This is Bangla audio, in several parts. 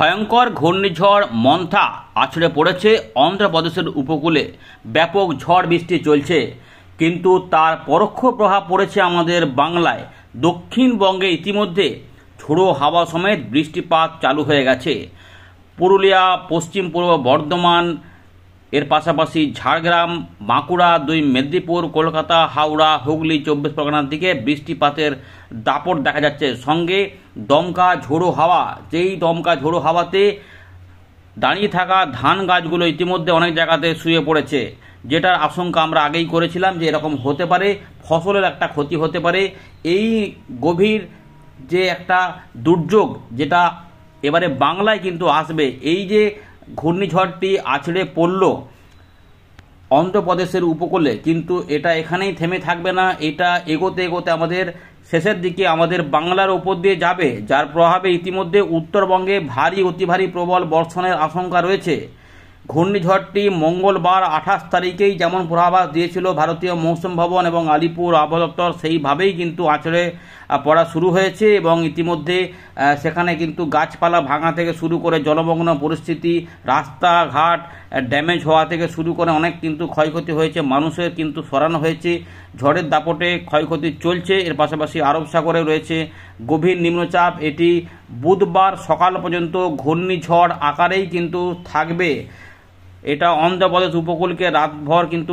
ভয়ঙ্কর ঘূর্ণিঝড় মন্থা আছড়ে পড়েছে অন্ধ্রপ্রদেশের উপকূলে। ব্যাপক ঝড় বৃষ্টি চলছে, কিন্তু তার পরোক্ষ প্রভাব পড়েছে আমাদের বাংলায়। দক্ষিণবঙ্গে ইতিমধ্যে ঝোড়ো হাওয়া সমেত বৃষ্টিপাত চালু হয়ে গেছে। পুরুলিয়া, পশ্চিম পূর্ব বর্ধমান, এর পাশাপাশি ঝাড়গ্রাম, বাঁকুড়া, 2 মেদিনীপুর, কলকাতা, হাওড়া, হুগলি, 24 পরগনার দিকে বৃষ্টিপাতের দাপট দেখা যাচ্ছে। সঙ্গে দমকা ঝোড়ো হাওয়া, যেই দমকা ঝোড়ো হাওয়াতে দাঁড়িয়ে থাকা ধান গাছগুলো ইতিমধ্যে অনেক জায়গাতে শুয়ে পড়েছে, যেটার আশঙ্কা আমরা আগেই করেছিলাম যে এরকম হতে পারে, ফসলের একটা ক্ষতি হতে পারে। এই গভীর যে একটা দুর্যোগ যেটা এবারে বাংলায় কিন্তু আসবে, এই যে ঘূর্ণিঝড়টি আছড়ে পড়ল অন্ধ্রপ্রদেশের উপকূলে, কিন্তু এটা এখানেই থেমে থাকবে না। এটা এগোতে এগোতে আমাদের শেষের দিকে আমাদের বাংলার ওপর দিয়ে যাবে, যার প্রভাবে ইতিমধ্যে উত্তরবঙ্গে ভারী অতি ভারী প্রবল বর্ষণের আশঙ্কা রয়েছে। ঘূর্ণিঝড়টি মঙ্গলবার 28 তারিখেই যেমন পূর্বাভাস দিয়েছিল ভারতীয় মৌসুম ভবন এবং আলিপুর আবহাওয়া দপ্তর, সেইভাবেই কিন্তু আছড়ে পড়া শুরু হয়েছে এবং ইতিমধ্যে সেখানে কিন্তু গাছপালা ভাঙা থেকে শুরু করে জলমগ্ন পরিস্থিতি, রাস্তাঘাট ড্যামেজ হওয়া থেকে শুরু করে অনেক কিন্তু ক্ষয়ক্ষতি হয়েছে, মানুষের কিন্তু সরানো হয়েছে। ঝড়ের দাপটে ক্ষয়ক্ষতি চলছে। এর পাশাপাশি আরব সাগরে রয়েছে গভীর নিম্নচাপ। এটি বুধবার সকাল পর্যন্ত ঘূর্ণিঝড় আকারেই কিন্তু থাকবে। এটা অন্ধ্রপ্রদেশ উপকূলকে রাতভর কিন্তু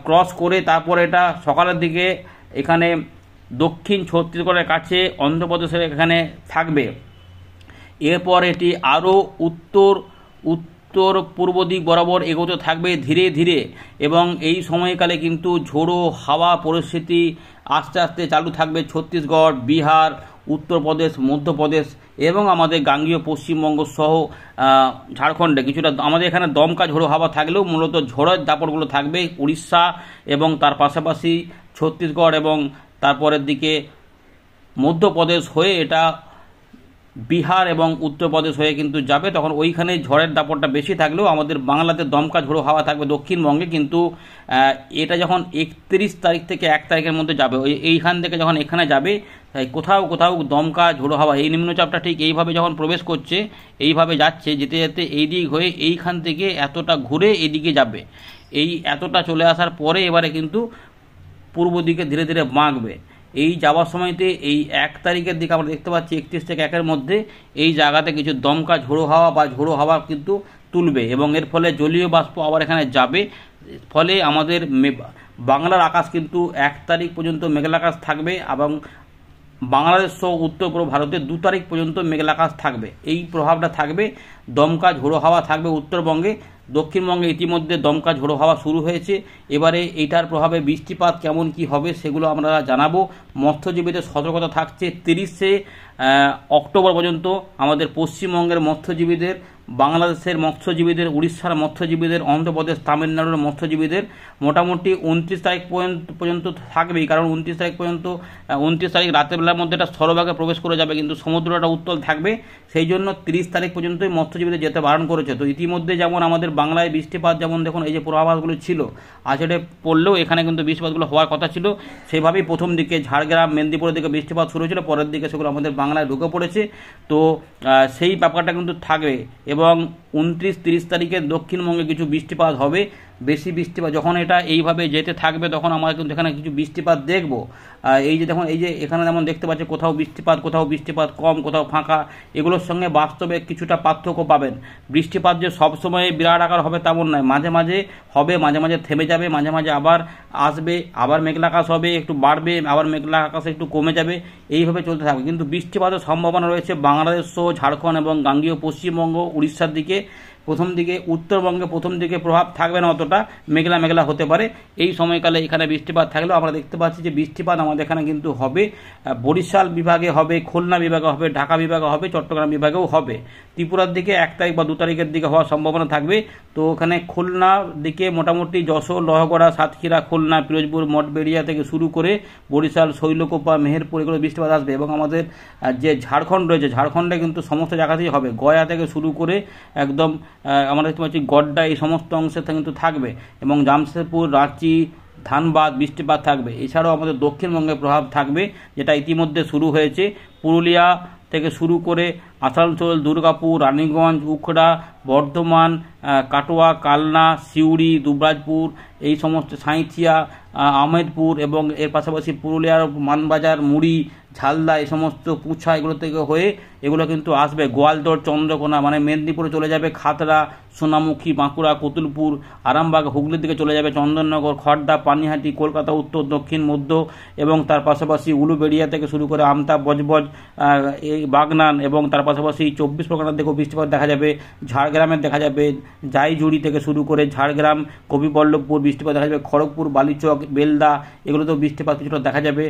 ক্রস করে তারপর এটা সকালের দিকে এখানে দক্ষিণ ছত্তিশগড়ের কাছে অন্ধ্রপ্রদেশের এখানে থাকবে। এরপর এটি আরও উত্তর পূর্ব দিক বরাবর এগোতে থাকবে ধীরে ধীরে, এবং এই সময়কালে কিন্তু ঝোড়ো হাওয়া পরিস্থিতি আস্তে আস্তে চালু থাকবে ছত্তিশগড়, বিহার, উত্তরপ্রদেশ, মধ্যপ্রদেশ এবং আমাদের গাঙ্গীয় পশ্চিমবঙ্গ সহ ঝাড়খণ্ডে কিছুটা। আমাদের এখানে দমকা ঝোড়ো হাওয়া থাকলেও মূলত ঝড়ের দাপটগুলো থাকবে উড়িষ্যা এবং তার পাশাপাশি ছত্তিশগড় এবং তারপরের দিকে মধ্যপ্রদেশ হয়ে এটা বিহার এবং উত্তরপ্রদেশ হয়ে কিন্তু যাবে। তখন ওইখানে ঝড়ের দাপটটা বেশি থাকলেও আমাদের বাংলাতে দমকা ঝোড়ো হাওয়া থাকবে দক্ষিণবঙ্গে। কিন্তু এটা যখন 31 তারিখ থেকে 1 তারিখের মধ্যে যাবে, এইখান থেকে যখন এখানে যাবে, তাই কোথাও কোথাও দমকা ঝোড়ো হাওয়া, এই নিম্নচাপটা ঠিক এইভাবে যখন প্রবেশ করছে, এইভাবে যাচ্ছে, যেতে যেতে এই দিক হয়ে এইখান থেকে এতটা ঘুরে এদিকে যাবে। এই এতটা চলে আসার পরে এবারে কিন্তু পূর্ব দিকে ধীরে ধীরে বাঁকবে। এই যাওয়ার সময়তে এই 1 তারিখের দিকে আমরা দেখতে পাচ্ছি 31 থেকে 1-এর মধ্যে এই জায়গাতে কিছু দমকা ঝোড়ো হাওয়া বা ঝোড়ো হাওয়া কিন্তু তুলবে এবং এর ফলে জলীয় বাষ্প আবার এখানে যাবে। ফলে আমাদের বাংলার আকাশ কিন্তু 1 তারিখ পর্যন্ত মেঘলা আকাশ থাকবে এবং বাংলাদেশ সহ উত্তর পূর্ব ভারতের 2 তারিখ পর্যন্ত মেঘলা আকাশ থাকবে। এই প্রভাবটা থাকবে। দমকা ঝোড়ো হাওয়া থাকবে উত্তরবঙ্গে। দক্ষিণবঙ্গে ইতিমধ্যে দমকা ঝোড়ো হাওয়া শুরু হয়েছে। এবারে এইটার প্রভাবে বৃষ্টিপাত কেমন কি হবে সেগুলো আমরা জানাবো। মৎস্যজীবীদের সতর্কতা থাকছে 30শে অক্টোবর পর্যন্ত। আমাদের পশ্চিমবঙ্গের মৎস্যজীবীদের, বাংলাদেশের মৎস্যজীবীদের, উড়িষ্যার মৎস্যজীবীদের, অন্ধ্রপ্রদেশ, তামিলনাড়ুর মৎস্যজীবীদের মোটামুটি 29 তারিখ পর্যন্ত থাকবেই। কারণ 29 তারিখ রাতের বেলার মধ্যে এটা স্থলভাগে প্রবেশ করে যাবে, কিন্তু সমুদ্রটা উত্তাল থাকবে। সেই জন্য 30 তারিখ পর্যন্তই মৎস্যজীবীদের যেতে বারণ করেছে। তো ইতিমধ্যে যেমন আমাদের বাংলায় বৃষ্টিপাত, যেমন দেখুন এই যে পূর্বাভাসগুলো ছিল আজকে পড়লেও এখানে কিন্তু বৃষ্টিপাতগুলো হওয়ার কথা ছিল, সেভাবেই প্রথম দিকে ঝাড়গ্রাম, মেদিনীপুরের দিকে বৃষ্টিপাত শুরু হয়েছিল, পরের দিকে সেগুলো আমাদের বাংলায় ঢুকে পড়েছে। তো সেই ব্যাপারটা কিন্তু থাকবে এবং 29-30 তারিখে দক্ষিণবঙ্গে কিছু বৃষ্টিপাত হবে। বেশি বৃষ্টিপাত যখন এটা এইভাবে যেতে থাকবে তখন আমরা কিন্তু এখানে কিছু বৃষ্টিপাত দেখব। এই যে দেখুন, এই যে এখানে যেমন দেখতে পাচ্ছি কোথাও বৃষ্টিপাত কম, কোথাও ফাঁকা, এগুলোর সঙ্গে বাস্তবে কিছুটা পার্থক্য পাবেন। বৃষ্টিপাত যে সবসময় বিরাট আকার হবে তেমন নয়, মাঝে মাঝে হবে, মাঝে মাঝে থেমে যাবে, মাঝে মাঝে আবার আসবে, আবার মেঘলা আকাশ হবে, একটু বাড়বে, আবার মেঘলা আকাশ একটু কমে যাবে, এইভাবে চলতে থাকবে। কিন্তু বৃষ্টিপাতের সম্ভাবনা রয়েছে বাংলাদেশ সহ ঝাড়খণ্ড এবং গাঙ্গীয় পশ্চিমবঙ্গ, উড়িষ্যার দিকে প্রথম দিকে। উত্তরবঙ্গে প্রথম দিকে প্রভাব থাকবে না অতটা, মেঘলা মেঘলা হতে পারে। এই সময়কালে এখানে বৃষ্টিপাত থাকলেও আমরা দেখতে পাচ্ছি যে বৃষ্টিপাত আমাদের এখানে কিন্তু হবে। বরিশাল বিভাগে হবে, খুলনা বিভাগে হবে, ঢাকা বিভাগে হবে, চট্টগ্রাম বিভাগেও হবে। ত্রিপুরার দিকে 1 তারিখ বা 2 তারিখের দিকে হওয়ার সম্ভাবনা থাকবে। তো ওখানে খুলনার দিকে মোটামুটি যশোর, লোহাগড়া, সাতক্ষীরা, খুলনা, পিরোজপুর, মঠবেড়িয়া থেকে শুরু করে বরিশাল, শৈলকুপা, মেহেরপুর, এগুলো বৃষ্টিপাত আসবে। এবং আমাদের যে ঝাড়খণ্ড রয়েছে, ঝাড়খণ্ডে কিন্তু সমস্ত জায়গাতেই হবে, গয়া থেকে শুরু করে একদম আমরা দেখতে পাচ্ছি গড্ডা, এই সমস্ত অংশে কিন্তু থাকবে এবং জামশেদপুর, রাঁচি, ধানবাদ বৃষ্টিপাত থাকবে। এছাড়াও আমাদের দক্ষিণবঙ্গে প্রভাব থাকবে, যেটা ইতিমধ্যে শুরু হয়েছে। পুরুলিয়া, থেকে শুরু করে আসানসোল, দুর্গাপুর, রানীগঞ্জ, উখড়া, বর্ধমান, কাটোয়া, কালনা, সিউড়ি, দুবরাজপুর, এই সমস্ত সাঁইথিয়া, আহমেদপুর এবং এর পাশাপাশি পুরুলিয়ার মানবাজার, মুড়ি, ঝালদা, এই সমস্ত পুছা এগুলো থেকে হয়ে এগুলো কিন্তু আসবে গোয়ালতোড়, চন্দ্রকোনা, মানে মেদিনীপুরে চলে যাবে খাতড়া, সোনামুখী, বাঁকুড়া, কতুলপুর, আরামবাগ, হুগলির দিকে চলে যাবে চন্দননগর, খড়দা, পানিহাটি, কলকাতা উত্তর, দক্ষিণ, মধ্য এবং তার পাশাপাশি উলুবেড়িয়া থেকে শুরু করে আমতা, বজবজ, এই বাগনান এবং তার পাশাপাশি 24 পরগনার দিকেও বৃষ্টিপাত দেখা যাবে, ঝাড়গ্রামের দেখা যাবে, জাইজুড়ি থেকে শুরু করে ঝাড়গ্রাম, কবিবল্লভপুর বৃষ্টিপাত দেখা যাবে, খড়গপুর, বালিচক, বেলদা এগুলোতেও বৃষ্টিপাত কিছুটা দেখা যাবে।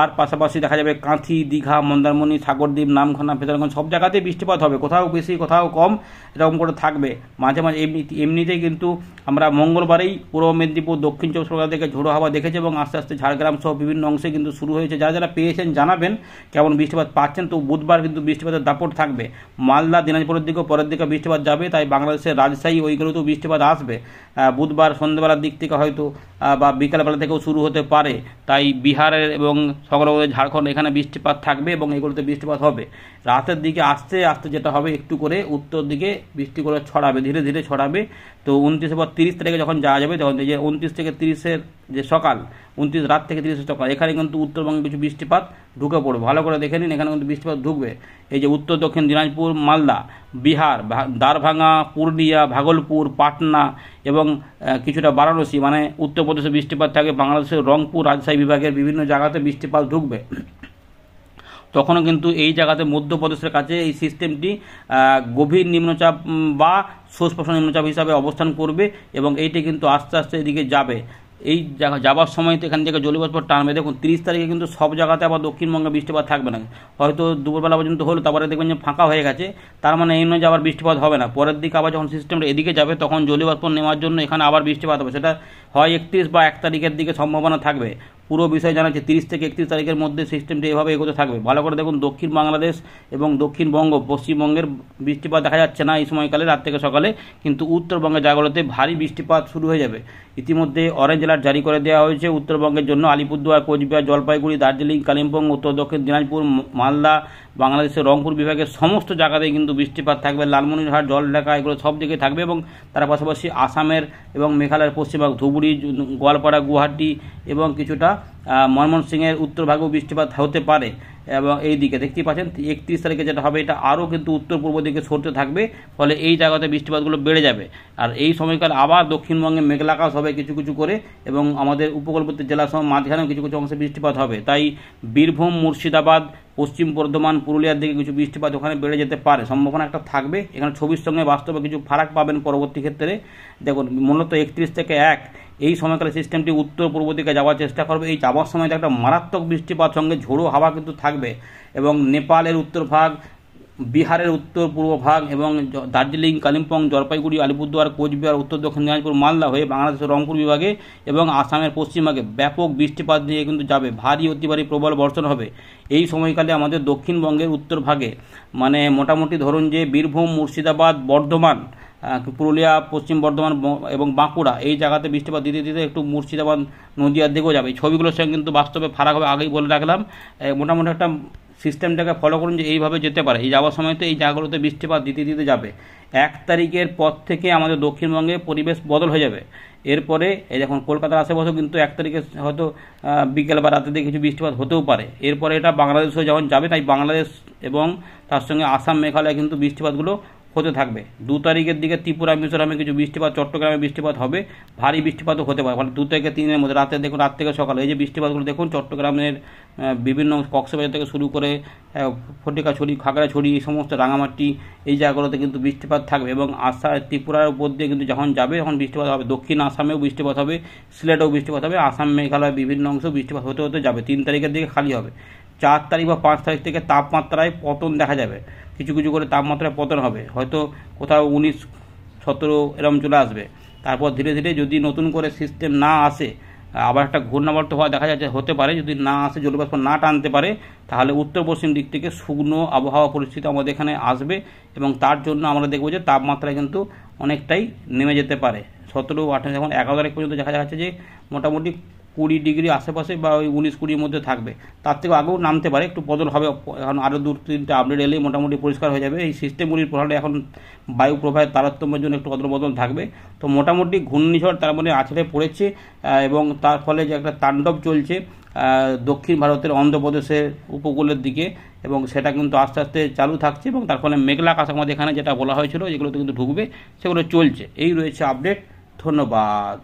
আর পাশাপাশি দেখা যাবে কাঁথি, দীঘা, মন্দারমণি, সাগরদ্বীপ, নামখানা, ভেতরগঞ্জ সব জায়গাতেই বৃষ্টিপাত হবে, কোথাও বেশি কোথাও কম এরকম করে থাকবে। মাঝে মাঝে এমনিতেই কিন্তু আমরা মঙ্গলবারেই পূর্ব মেদিনীপুর, দক্ষিণ 24 পরগনা থেকে ঝোড়ো হাওয়া দেখেছি এবং আস্তে আস্তে ঝাড়গ্রাম সহ বিভিন্ন অংশে কিন্তু শুরু হয়েছে। যারা যারা পেয়েছেন জানাবেন কেমন বৃষ্টিপাত পাচ্ছেন। তো বুধবার কিন্তু বৃষ্টিপাতের দাপট থাকবে। মালদা, দিনাজপুরের দিকেও পরের দিকে বৃষ্টিপাত যাবে, তাই বাংলাদেশের রাজশাহী ওইগুলোতেও বৃষ্টিপাত আসবে। বুধবার সন্ধ্যেবেলার দিক থেকে হয়তো বা বিকালবেলা থেকেও শুরু হতে পারে। তাই বিহারের এবং সংলগ্ন ঝাড়খণ্ড এখানে বৃষ্টিপাত থাকবে এবং এগুলোতে বৃষ্টিপাত হবে। রাতের দিকে আস্তে আস্তে যেটা হবে একটু করে উত্তর দিকে বৃষ্টি করে ছড়াবে, ধীরে ধীরে ছড়াবে। তো 29 বা 30 তারিখে যখন যাওয়া যাবে তখন যে 29 থেকে 30-এর যে সকাল, 29 রাত থেকে 30 সকাল, এখানে কিন্তু উত্তরবঙ্গে কিছু বৃষ্টিপাত ঢুকে পড়বে। ভালো করে দেখে নিন, এখানে কিন্তু বৃষ্টিপাত ঢুকবে। এই যে উত্তর দক্ষিণ দিনাজপুর, মালদা, বিহার, দারভাঙ্গা, পুরুলিয়া, ভাগলপুর, পাটনা এবং কিছুটা বারাণসী, মানে উত্তরপ্রদেশে বৃষ্টিপাত থাকে। বাংলাদেশের রংপুর, রাজশাহী বিভাগের বিভিন্ন জায়গাতে বৃষ্টিপাত ঢুকবে। তখনও কিন্তু এই জায়গাতে মধ্যপ্রদেশের কাছে এই সিস্টেমটি গভীর নিম্নচাপ বা সুস্পষ্ট নিম্নচাপ হিসাবে অবস্থান করবে এবং এইটি কিন্তু আস্তে আস্তে এদিকে যাবে। এই যাবার সময় তো এখান থেকে জলীয়বাষ্প টানবে। দেখুন 30 তারিখে কিন্তু সব জায়গাতে আবার দক্ষিণবঙ্গে বৃষ্টিপাত থাকবে না, হয়তো দুপুরবেলা পর্যন্ত হলো, তারপরে দেখবেন যে ফাঁকা হয়ে গেছে। তার মানে এই নয় যে আবার বৃষ্টিপাত হবে না। পরের দিকে আবার যখন সিস্টেমটা এদিকে যাবে তখন জলীয়বাষ্প নেওয়ার জন্য এখানে আবার বৃষ্টিপাত হবে। সেটা হয় 31 বা 1 তারিখের দিকে সম্ভাবনা থাকবে। পুরো বিষয় জানাচ্ছে 30 থেকে 31 তারিখের মধ্যে সিস্টেমটি এভাবে এগোতে থাকবে। ভালো করে দেখুন, দক্ষিণ বাংলাদেশ এবং দক্ষিণবঙ্গ, পশ্চিমবঙ্গের বৃষ্টিপাত দেখা যাচ্ছে না এই সময়কালে রাত থেকে সকালে, কিন্তু উত্তরবঙ্গের জায়গাগুলোতে ভারী বৃষ্টিপাত শুরু হয়ে যাবে। ইতিমধ্যে অরেঞ্জ অ্যালার্ট জারি করে দেওয়া হয়েছে উত্তরবঙ্গের জন্য। আলিপুরদুয়ার, কোচবিহার, জলপাইগুড়ি, দার্জিলিং, কালিম্পং, উত্তর দক্ষিণ দিনাজপুর, মালদা, বাংলাদেশের রংপুর বিভাগের সমস্ত জায়গাতেই কিন্তু বৃষ্টিপাত থাকবে। লালমনিরহাট, জলঢাকা এগুলো সব দিকে থাকবে এবং তার পাশাপাশি আসামের এবং মেঘালয়ের পশ্চিমভাগ, ধুবুরি, গোয়ালপাড়া, গুয়াহাটি এবং কিছুটা ময়মনসিংহের উত্তরভাগেও বৃষ্টিপাত হতে পারে। এবং এই দিকে দেখতেই পাচ্ছেন 31 তারিখে যেটা হবে এটা আরও কিন্তু উত্তর পূর্ব দিকে সরতে থাকবে, ফলে এই জায়গাতে বৃষ্টিপাতগুলো বেড়ে যাবে। আর এই সময়কাল আবার দক্ষিণবঙ্গে মেঘলাকাশ হবে কিছু কিছু করে এবং আমাদের উপকূলবর্তী জেলাসহ মাঝখানেও কিছু কিছু অংশে বৃষ্টিপাত হবে। তাই বীরভূম, মুর্শিদাবাদ, পশ্চিম বর্ধমান, পুরুলিয়ার দিকে কিছু বৃষ্টিপাত ওখানে বেড়ে যেতে পারে, সম্ভাবনা একটা থাকবে। এখানে ছবির সঙ্গে বাস্তবে কিছু ফারাক পাবেন পরবর্তী ক্ষেত্রে। দেখুন মূলত 31 থেকে 1 এই সময়কালে সিস্টেমটি উত্তর পূর্ব দিকে যাওয়ার চেষ্টা করবে। এই যাওয়ার সময় একটা মারাত্মক বৃষ্টিপাত সঙ্গে ঝোড়ো হাওয়া কিন্তু থাকবে এবং নেপালের উত্তর ভাগ, বিহারের উত্তর পূর্ব ভাগ এবং দার্জিলিং, কালিম্পং, জলপাইগুড়ি, আলিপুরদুয়ার, কোচবিহার, উত্তর দক্ষিণ দিনাজপুর, মালদা হয়ে বাংলাদেশের রংপুর বিভাগে এবং আসামের পশ্চিমভাগে ব্যাপক বৃষ্টিপাত দিয়ে কিন্তু যাবে। ভারী অতি ভারী প্রবল বর্ষণ হবে এই সময়কালে আমাদের দক্ষিণবঙ্গের উত্তর ভাগে, মানে মোটামুটি ধরুন যে বীরভূম, মুর্শিদাবাদ, বর্ধমান, পুরুলিয়া, পশ্চিম বর্ধমান এবং বাঁকুড়া এই জায়গাতে বৃষ্টিপাত দিতে দিতে একটু মুর্শিদাবাদ, নদীয়ার দিকেও যাবে। এই ছবিগুলোর সঙ্গে কিন্তু বাস্তবে ফারাক হবে, আগেই বলে রাখলাম। মোটামুটি একটা সিস্টেমটাকে ফলো করুন যে এইভাবে যেতে পারে। এই যাওয়ার সময় তো এই জায়গাগুলোতে বৃষ্টিপাত দিতে দিতে যাবে। 1 তারিখের পর থেকে আমাদের দক্ষিণবঙ্গে পরিবেশ বদল হয়ে যাবে। এরপরে এই দেখুন কলকাতার আশেপাশেও কিন্তু 1 তারিখে হয়তো বিকেল বা রাতে দিকে কিছু বৃষ্টিপাত হতেও পারে। এরপরে এটা বাংলাদেশেও যখন যাবে, তাই বাংলাদেশ এবং তার সঙ্গে আসাম, মেঘালয় কিন্তু বৃষ্টিপাতগুলো হতে থাকবে। 2 তারিখের দিকে ত্রিপুরা, মিজোরামে কিছু বৃষ্টিপাত, চট্টগ্রামে বৃষ্টিপাত হবে, ভারী বৃষ্টিপাতও হতে পারে। মানে 2 থেকে 3-এর মধ্যে রাতে দেখুন, রাত থেকে সকালে এই যে বৃষ্টিপাতগুলো দেখুন, চট্টগ্রামের বিভিন্ন কক্সবাজার থেকে শুরু করে ফটিকাছড়ি, খাগড়াছড়ি, এই সমস্ত রাঙামাটি এই জায়গাগুলোতে কিন্তু বৃষ্টিপাত থাকবে এবং ত্রিপুরার উপর দিয়ে কিন্তু যখন যাবে তখন বৃষ্টিপাত হবে। দক্ষিণ আসামেও বৃষ্টিপাত হবে, সিলেটেও বৃষ্টিপাত হবে, আসাম, মেঘালয় বিভিন্ন অংশেও বৃষ্টিপাত হতে হতে যাবে। 3 তারিখের দিকে খালি হবে। 4 তারিখ বা 5 তারিখ থেকে তাপমাত্রায় পতন দেখা যাবে, কিছু কিছু করে তাপমাত্রায় পতন হবে, হয়তো কোথাও 19, 17 এরকম চলে আসবে। তারপর ধীরে ধীরে যদি নতুন করে সিস্টেম না আসে, আবার একটা ঘূর্ণাবর্ত হওয়া দেখা যাচ্ছে, হতে পারে। যদি না আসে, জলীয়বাষ্প না টানতে পারে, তাহলে উত্তর পশ্চিম দিক থেকে শুকনো আবহাওয়া পরিস্থিতি আমাদের এখানে আসবে এবং তার জন্য আমরা দেখব যে তাপমাত্রা কিন্তু অনেকটাই নেমে যেতে পারে। 17, 18, এখন 11 তারিখ পর্যন্ত দেখা যাচ্ছে যে মোটামুটি 20 ডিগ্রি আশেপাশে বা ওই 19-20 মধ্যে থাকবে। তার থেকে আগেও নামতে পারে, একটু বদল হবে। এখন আরও 2-3টা আপডেট এলেই মোটামুটি পরিষ্কার হয়ে যাবে। এই সিস্টেমগুলির প্রভাবে এখন বায়ু প্রবাহের তারতম্যের জন্য একটু বদল থাকবে। তো মোটামুটি ঘূর্ণিঝড় তার মানে আছড়ে পড়েছে, এবং তার ফলে যে একটা তাণ্ডব চলছে দক্ষিণ ভারতের অন্ধ্রপ্রদেশের উপকূলের দিকে, এবং সেটা কিন্তু আস্তে আস্তে চালু থাকছে, এবং তার ফলে মেঘলা আকাশ আমাদের এখানে যেটা বলা হয়েছিল যেগুলোতে কিন্তু ঢুকবে সেগুলো চলছে। এই রয়েছে আপডেট। ধন্যবাদ।